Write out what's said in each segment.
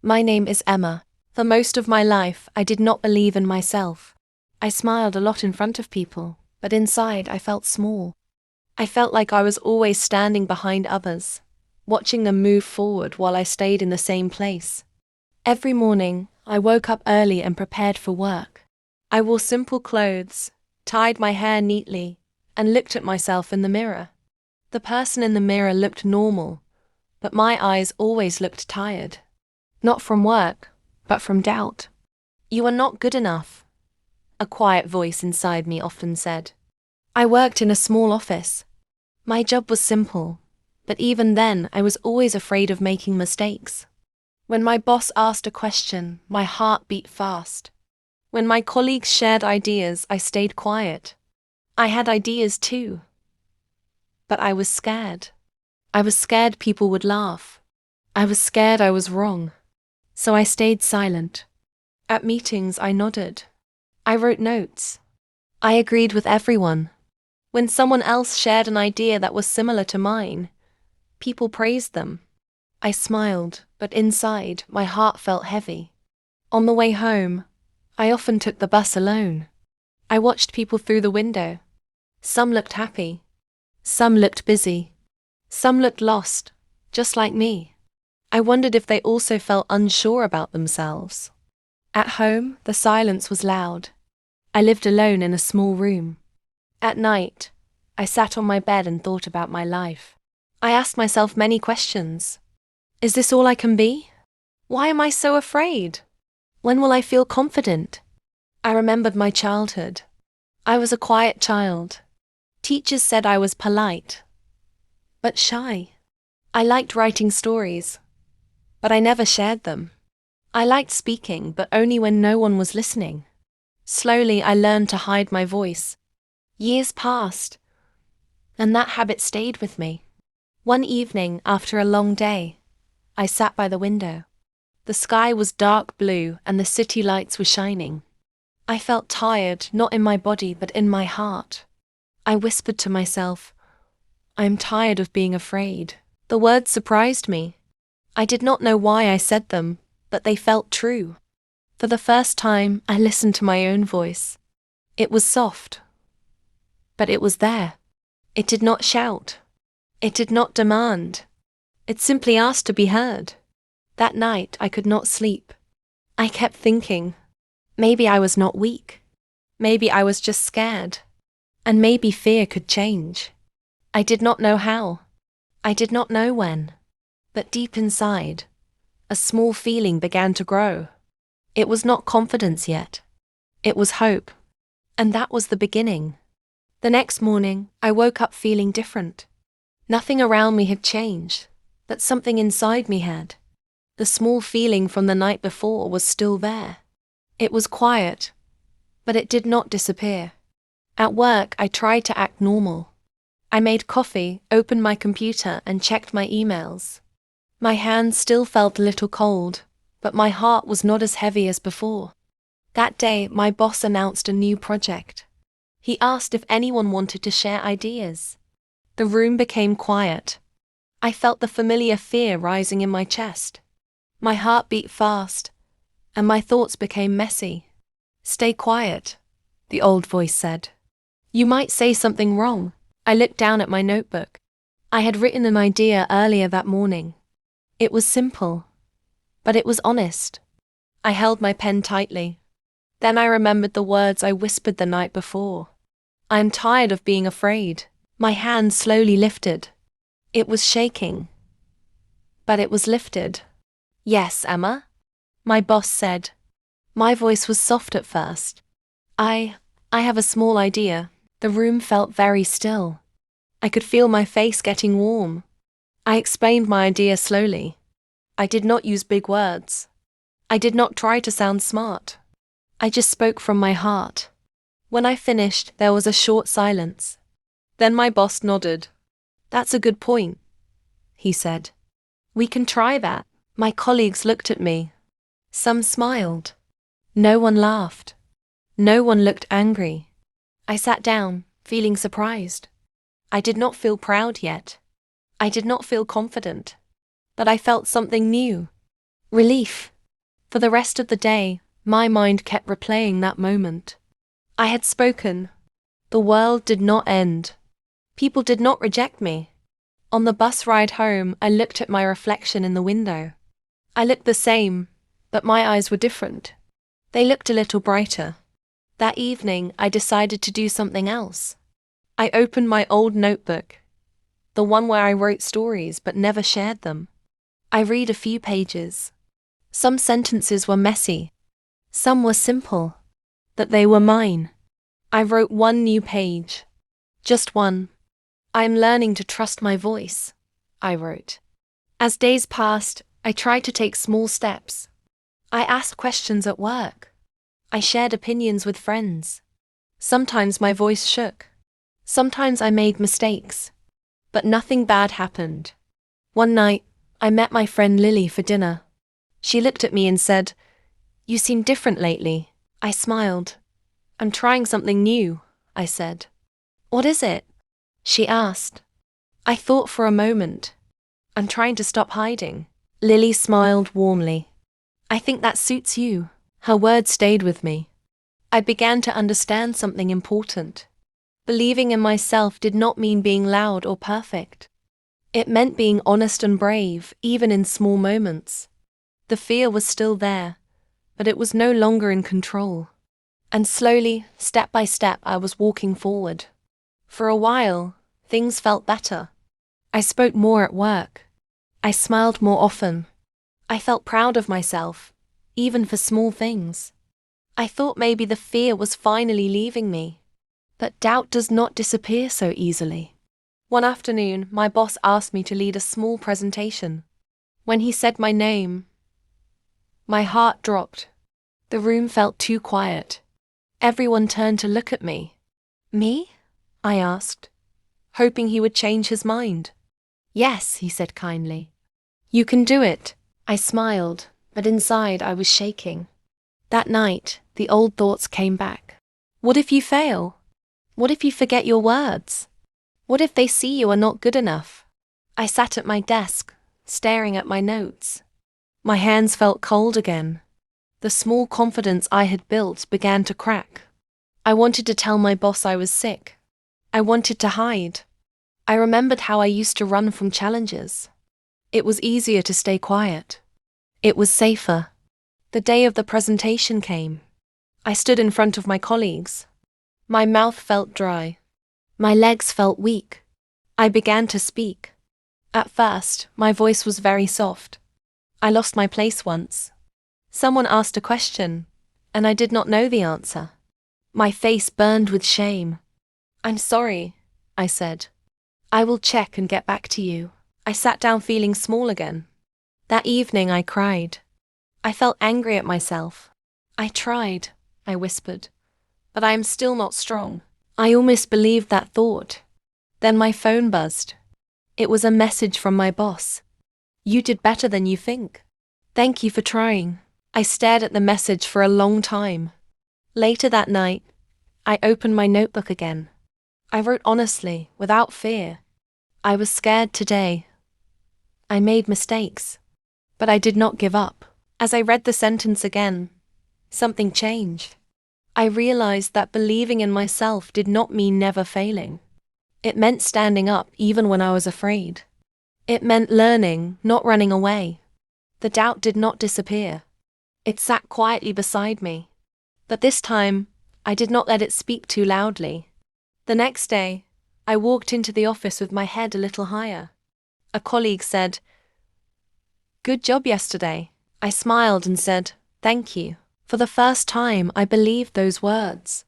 My name is Emma. For most of my life, I did not believe in myself. I smiled a lot in front of people, but inside I felt small. I felt like I was always standing behind others, watching them move forward while I stayed in the same place. Every morning, I woke up early and prepared for work. I wore simple clothes, tied my hair neatly, and looked at myself in the mirror. The person in the mirror looked normal, but my eyes always looked tired. Not from work, but from doubt. "You are not good enough," a quiet voice inside me often said. I worked in a small office. My job was simple, but even then I was always afraid of making mistakes. When my boss asked a question, my heart beat fast. When my colleagues shared ideas, I stayed quiet. I had ideas too, but I was scared. I was scared people would laugh. I was scared I was wrong. So I stayed silent. At meetings, I nodded. I wrote notes. I agreed with everyone. When someone else shared an idea that was similar to mine, people praised them. I smiled, but inside, my heart felt heavy. On the way home, I often took the bus alone. I watched people through the window. Some looked happy. Some looked busy. Some looked lost, just like me. I wondered if they also felt unsure about themselves. At home, the silence was loud. I lived alone in a small room. At night, I sat on my bed and thought about my life. I asked myself many questions. Is this all I can be? Why am I so afraid? When will I feel confident? I remembered my childhood. I was a quiet child. Teachers said I was polite, but shy. I liked writing stories, but I never shared them. I liked speaking, but only when no one was listening. Slowly, I learned to hide my voice. Years passed, and that habit stayed with me. One evening, after a long day, I sat by the window. The sky was dark blue and the city lights were shining. I felt tired, not in my body, but in my heart. I whispered to myself, "I am tired of being afraid." The words surprised me. I did not know why I said them, but they felt true. For the first time, I listened to my own voice. It was soft, but it was there. It did not shout. It did not demand. It simply asked to be heard. That night, I could not sleep. I kept thinking, maybe I was not weak. Maybe I was just scared. And maybe fear could change. I did not know how. I did not know when. But deep inside, a small feeling began to grow. It was not confidence yet. It was hope. And that was the beginning. The next morning, I woke up feeling different. Nothing around me had changed, but something inside me had. The small feeling from the night before was still there. It was quiet, but it did not disappear. At work, I tried to act normal. I made coffee, opened my computer, and checked my emails. My hands still felt a little cold, but my heart was not as heavy as before. That day, my boss announced a new project. He asked if anyone wanted to share ideas. The room became quiet. I felt the familiar fear rising in my chest. My heart beat fast, and my thoughts became messy. "Stay quiet," the old voice said. "You might say something wrong." I looked down at my notebook. I had written an idea earlier that morning. It was simple, but it was honest. I held my pen tightly. Then I remembered the words I whispered the night before. "I am tired of being afraid." My hand slowly lifted. It was shaking, but it was lifted. "Yes, Emma," my boss said. My voice was soft at first. I have a small idea." The room felt very still. I could feel my face getting warm. I explained my idea slowly. I did not use big words. I did not try to sound smart. I just spoke from my heart. When I finished, there was a short silence. Then my boss nodded. "That's a good point," he said. "We can try that." My colleagues looked at me. Some smiled. No one laughed. No one looked angry. I sat down, feeling surprised. I did not feel proud yet. I did not feel confident. But I felt something new. Relief. For the rest of the day, my mind kept replaying that moment. I had spoken. The world did not end. People did not reject me. On the bus ride home, I looked at my reflection in the window. I looked the same, but my eyes were different. They looked a little brighter. That evening, I decided to do something else. I opened my old notebook, the one where I wrote stories but never shared them. I read a few pages. Some sentences were messy. Some were simple. But they were mine. I wrote one new page. Just one. I am learning to trust my voice, I wrote. As days passed, I tried to take small steps. I asked questions at work. I shared opinions with friends. Sometimes my voice shook. Sometimes I made mistakes. But nothing bad happened. One night, I met my friend Lily for dinner. She looked at me and said, "You seem different lately." I smiled. "I'm trying something new," I said. "What is it?" she asked. I thought for a moment. "I'm trying to stop hiding." Lily smiled warmly. "I think that suits you." Her words stayed with me. I began to understand something important. Believing in myself did not mean being loud or perfect. It meant being honest and brave, even in small moments. The fear was still there, but it was no longer in control. And slowly, step by step, I was walking forward. For a while, things felt better. I spoke more at work. I smiled more often. I felt proud of myself, even for small things. I thought maybe the fear was finally leaving me. But doubt does not disappear so easily. One afternoon, my boss asked me to lead a small presentation. When he said my name, my heart dropped. The room felt too quiet. Everyone turned to look at me. "Me?" I asked, hoping he would change his mind. "Yes," he said kindly. "You can do it." I smiled, but inside I was shaking. That night, the old thoughts came back. What if you fail? What if you forget your words? What if they see you are not good enough? I sat at my desk, staring at my notes. My hands felt cold again. The small confidence I had built began to crack. I wanted to tell my boss I was sick. I wanted to hide. I remembered how I used to run from challenges. It was easier to stay quiet. It was safer. The day of the presentation came. I stood in front of my colleagues. My mouth felt dry. My legs felt weak. I began to speak. At first, my voice was very soft. I lost my place once. Someone asked a question, and I did not know the answer. My face burned with shame. "I'm sorry," I said. "I will check and get back to you." I sat down feeling small again. That evening I cried. I felt angry at myself. "I tried," I whispered, "but I am still not strong." I almost believed that thought. Then my phone buzzed. It was a message from my boss. "You did better than you think. Thank you for trying." I stared at the message for a long time. Later that night, I opened my notebook again. I wrote honestly, without fear. I was scared today. I made mistakes. But I did not give up. As I read the sentence again, something changed. I realized that believing in myself did not mean never failing. It meant standing up even when I was afraid. It meant learning, not running away. The doubt did not disappear. It sat quietly beside me. But this time, I did not let it speak too loudly. The next day, I walked into the office with my head a little higher. A colleague said, "Good job yesterday." I smiled and said, "Thank you." For the first time, I believed those words.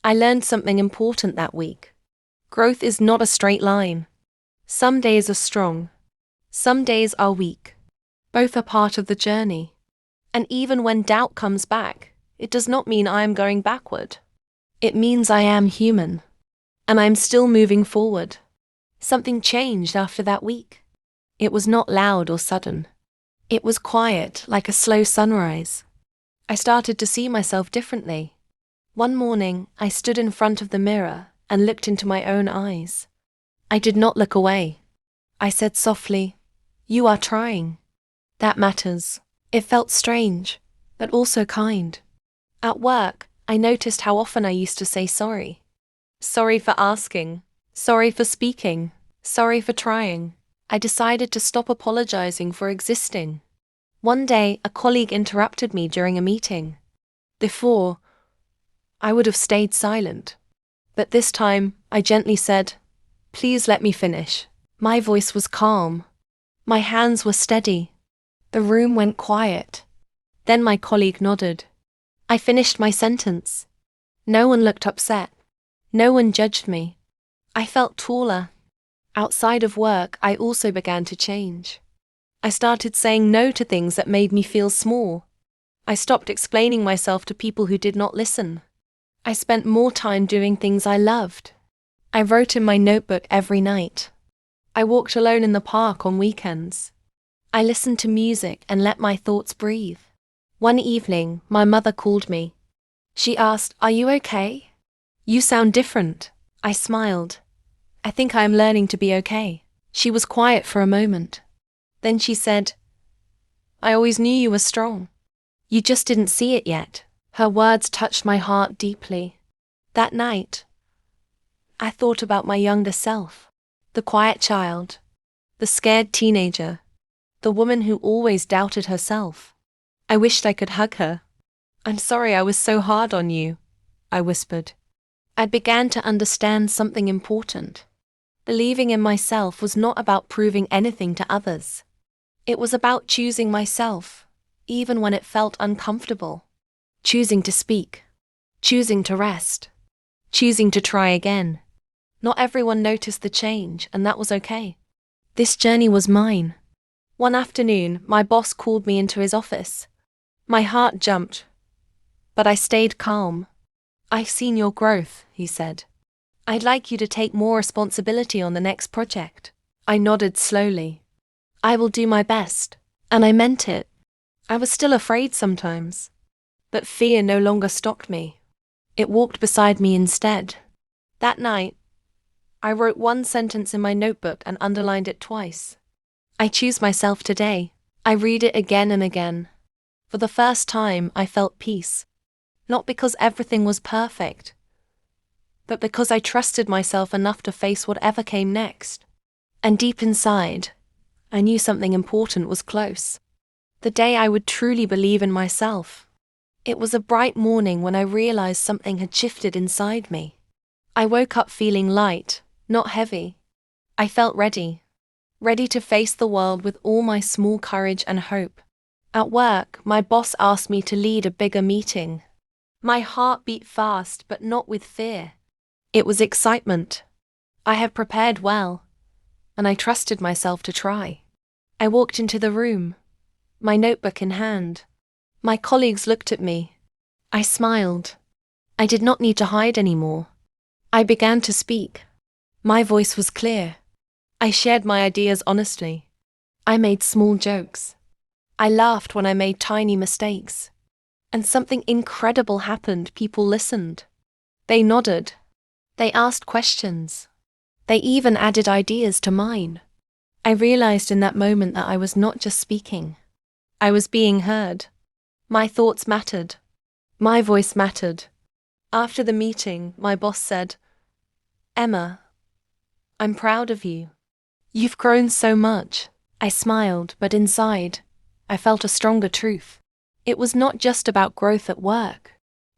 I learned something important that week. Growth is not a straight line. Some days are strong. Some days are weak. Both are part of the journey. And even when doubt comes back, it does not mean I am going backward. It means I am human. And I am still moving forward. Something changed after that week. It was not loud or sudden. It was quiet, like a slow sunrise. I started to see myself differently. One morning, I stood in front of the mirror and looked into my own eyes. I did not look away. I said softly, "You are trying. That matters." It felt strange, but also kind. At work, I noticed how often I used to say sorry. Sorry for asking. Sorry for speaking. Sorry for trying. I decided to stop apologizing for existing. One day, a colleague interrupted me during a meeting. Before, I would have stayed silent. But this time, I gently said, "Please let me finish." My voice was calm. My hands were steady. The room went quiet. Then my colleague nodded. I finished my sentence. No one looked upset. No one judged me. I felt taller. Outside of work, I also began to change. I started saying no to things that made me feel small. I stopped explaining myself to people who did not listen. I spent more time doing things I loved. I wrote in my notebook every night. I walked alone in the park on weekends. I listened to music and let my thoughts breathe. One evening, my mother called me. She asked, "Are you okay? You sound different." I smiled. "I think I am learning to be okay." She was quiet for a moment. Then she said, "I always knew you were strong. You just didn't see it yet." Her words touched my heart deeply. That night, I thought about my younger self, the quiet child, the scared teenager, the woman who always doubted herself. I wished I could hug her. "I'm sorry I was so hard on you," I whispered. I began to understand something important. Believing in myself was not about proving anything to others. It was about choosing myself, even when it felt uncomfortable. Choosing to speak. Choosing to rest. Choosing to try again. Not everyone noticed the change, and that was okay. This journey was mine. One afternoon, my boss called me into his office. My heart jumped, but I stayed calm. "I've seen your growth," he said. "I'd like you to take more responsibility on the next project." I nodded slowly. "I will do my best." And I meant it. I was still afraid sometimes. But fear no longer stopped me. It walked beside me instead. That night, I wrote one sentence in my notebook and underlined it twice. "I choose myself today." I read it again and again. For the first time, I felt peace. Not because everything was perfect, but because I trusted myself enough to face whatever came next. And deep inside, I knew something important was close. The day I would truly believe in myself. It was a bright morning when I realized something had shifted inside me. I woke up feeling light, not heavy. I felt ready. Ready to face the world with all my small courage and hope. At work, my boss asked me to lead a bigger meeting. My heart beat fast, but not with fear. It was excitement. I had prepared well, and I trusted myself to try. I walked into the room, my notebook in hand. My colleagues looked at me. I smiled. I did not need to hide anymore. I began to speak. My voice was clear. I shared my ideas honestly. I made small jokes. I laughed when I made tiny mistakes. And something incredible happened. People listened. They nodded. They asked questions. They even added ideas to mine. I realized in that moment that I was not just speaking. I was being heard. My thoughts mattered. My voice mattered. After the meeting, my boss said, "Emma, I'm proud of you. You've grown so much." I smiled, but inside, I felt a stronger truth. It was not just about growth at work.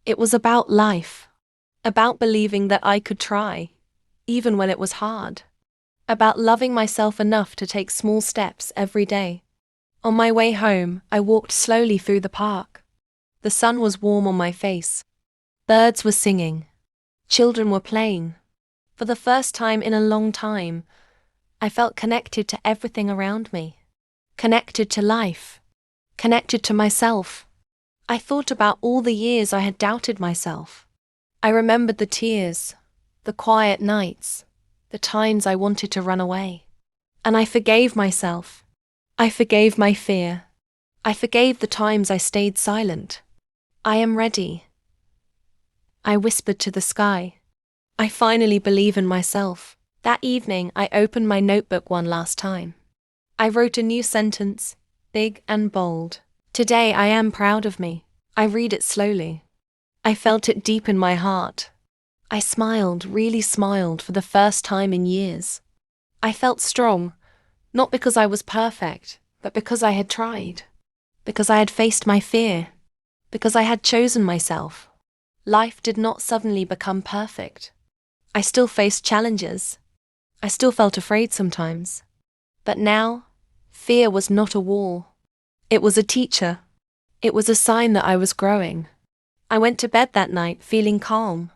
It was about life. About believing that I could try, even when it was hard. About loving myself enough to take small steps every day. On my way home, I walked slowly through the park. The sun was warm on my face. Birds were singing. Children were playing. For the first time in a long time, I felt connected to everything around me. Connected to life. Connected to myself. I thought about all the years I had doubted myself. I remembered the tears, the quiet nights, the times I wanted to run away. And I forgave myself. I forgave my fear. I forgave the times I stayed silent. "I am ready," I whispered to the sky. "I finally believe in myself." That evening, I opened my notebook one last time. I wrote a new sentence, big and bold. Today I am proud of me. I read it slowly. I felt it deep in my heart. I smiled, really smiled for the first time in years. I felt strong, not because I was perfect, but because I had tried. Because I had faced my fear. Because I had chosen myself. Life did not suddenly become perfect. I still faced challenges. I still felt afraid sometimes. But now, fear was not a wall. It was a teacher. It was a sign that I was growing. I went to bed that night feeling calm.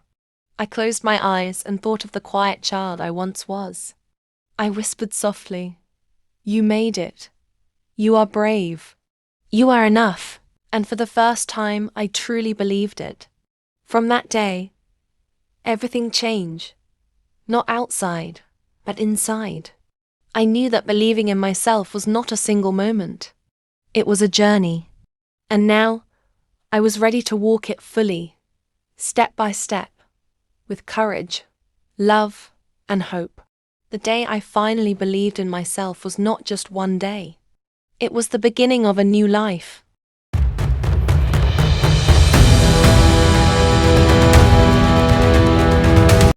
I closed my eyes and thought of the quiet child I once was. I whispered softly, "You made it. You are brave. You are enough." And for the first time, I truly believed it. From that day, everything changed. Not outside, but inside. I knew that believing in myself was not a single moment. It was a journey. And now, I was ready to walk it fully, step by step, with courage, love, and hope. The day I finally believed in myself was not just one day. It was the beginning of a new life.